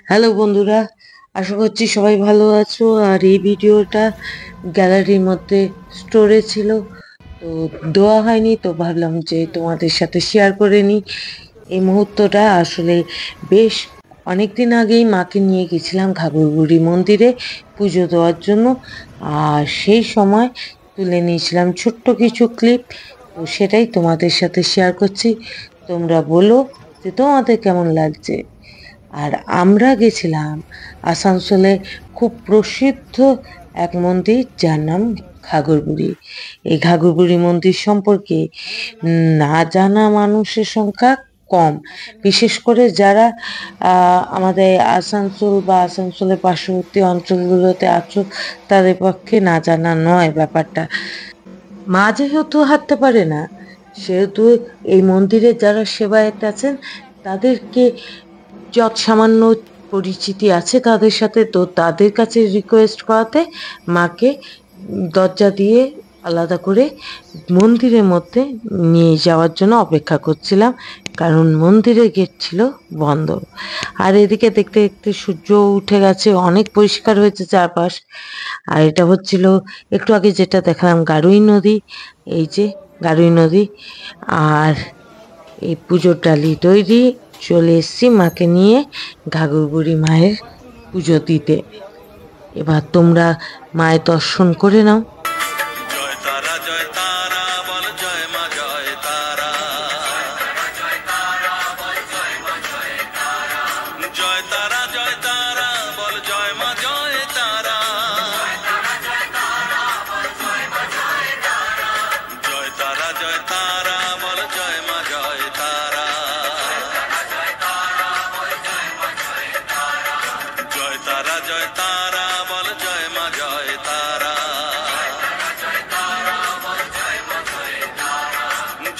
Hello বন্ধুরা, আশা করছি সবাই ভালো আছো। আর এই ভিডিওটা গ্যালারির মধ্যে স্টোরে ছিল, তো দেওয়া হয়নি, তো ভাবলাম যে তোমাদের সাথে শেয়ার করে নিই। এই মুহূর্তটা আসলে বেশ অনেকদিন আগেই মাকে নিয়ে গেছিলাম ঘাঘরবুড়ি মন্দিরে পুজো দেওয়ার জন্য। আর সেই সময় তুলে নিয়েছিলাম ছোট্ট কিছু ক্লিপ, তো সেটাই তোমাদের সাথে শেয়ার করছি। তোমরা বলো যে তোমাদের কেমন লাগছে। আর আমরা গেছিলাম আসানসোলে খুব প্রসিদ্ধ এক মন্দির, যার নাম ঘাঘরবুড়ি। এই ঘাঘরবুড়ি মন্দির সম্পর্কে না জানা মানুষের সংখ্যা কম, বিশেষ করে যারা আমাদের আসানসোল বা আসানসোলের পার্শ্ববর্তী অঞ্চলগুলোতে আছো, তাদের পক্ষে না জানা নয় ব্যাপারটা। মা যেহেতু হাঁটতে পারে না, সেহেতু এই মন্দিরে যারা সেবায়েত আছেন তাদেরকে যত সামান্য পরিচিতি আছে তাদের সাথে, তো তাদের কাছে রিকোয়েস্ট করাতে মাকে দরজা দিয়ে আলাদা করে মন্দিরের মধ্যে নিয়ে যাওয়ার জন্য অপেক্ষা করছিলাম, কারণ মন্দিরের গেট ছিল বন্ধ। আর এদিকে দেখতে দেখতে সূর্য উঠে গেছে, অনেক পরিষ্কার হয়েছে চারপাশ। আর এটা হচ্ছিল একটু আগে যেটা দেখালাম, গারুই নদী। এই যে গারুই নদী। আর এই পুজোর ডালি তৈরি, চলে এসছি মাকে নিয়ে ঘাঘরবুড়ি মায়ের পুজো দিতে। এবার তোমরা মায়ের দর্শন করে নাও। জয় তারা জয় তারা বল জয় মা জয় তারা জয় তারা জয় তারা বল জয় মা জয় তারা জয় তারা জয় তারা বল জয় মা জয় তারা জয় তারা জয় তারা বল জয় মা জয় তারা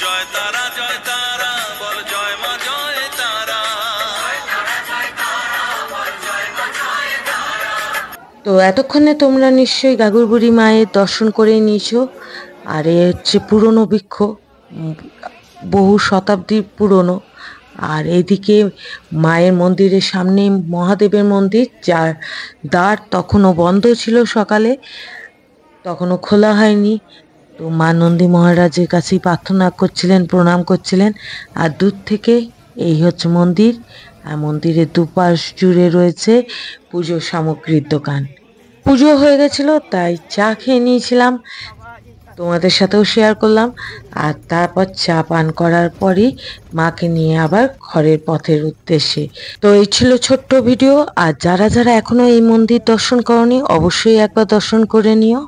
জয় তারা জয় তারা বল জয় মা জয় তারা। তো এতক্ষণে তোমরা নিশ্চয়ই ঘাঘরবুড়ি মায়ের দর্শন করে নিয়েছো। আর এ হচ্ছে পুরনো বৃক্ষ, বহু শতাব্দী পুরনো। আর এদিকে মায়ের মন্দিরের সামনে মহাদেবের মন্দির, যার দ্বার তখনও বন্ধ ছিল, সকালে তখনও খোলা হয়নি। তো মা নন্দী মহারাজের কাছেই প্রার্থনা করছিলেন, প্রণাম করছিলেন। আর দূর থেকে এই হচ্ছে মন্দির। আর মন্দিরের দুপাশ জুড়ে রয়েছে পুজোর সামগ্রীর দোকান। পুজো হয়ে গেছিল, তাই চা খেয়ে নিয়েছিলাম, তোমাদের সাথেও শেয়ার করলাম। আর তারপর চা পান করার পরই মাকে নিয়ে আবার ঘরের পথের উদ্দেশ্যে। তো এই ছিল ছোট্ট ভিডিও। আর যারা যারা এখনো এই মন্দির দর্শন করনি, অবশ্যই একবার দর্শন করে নিও।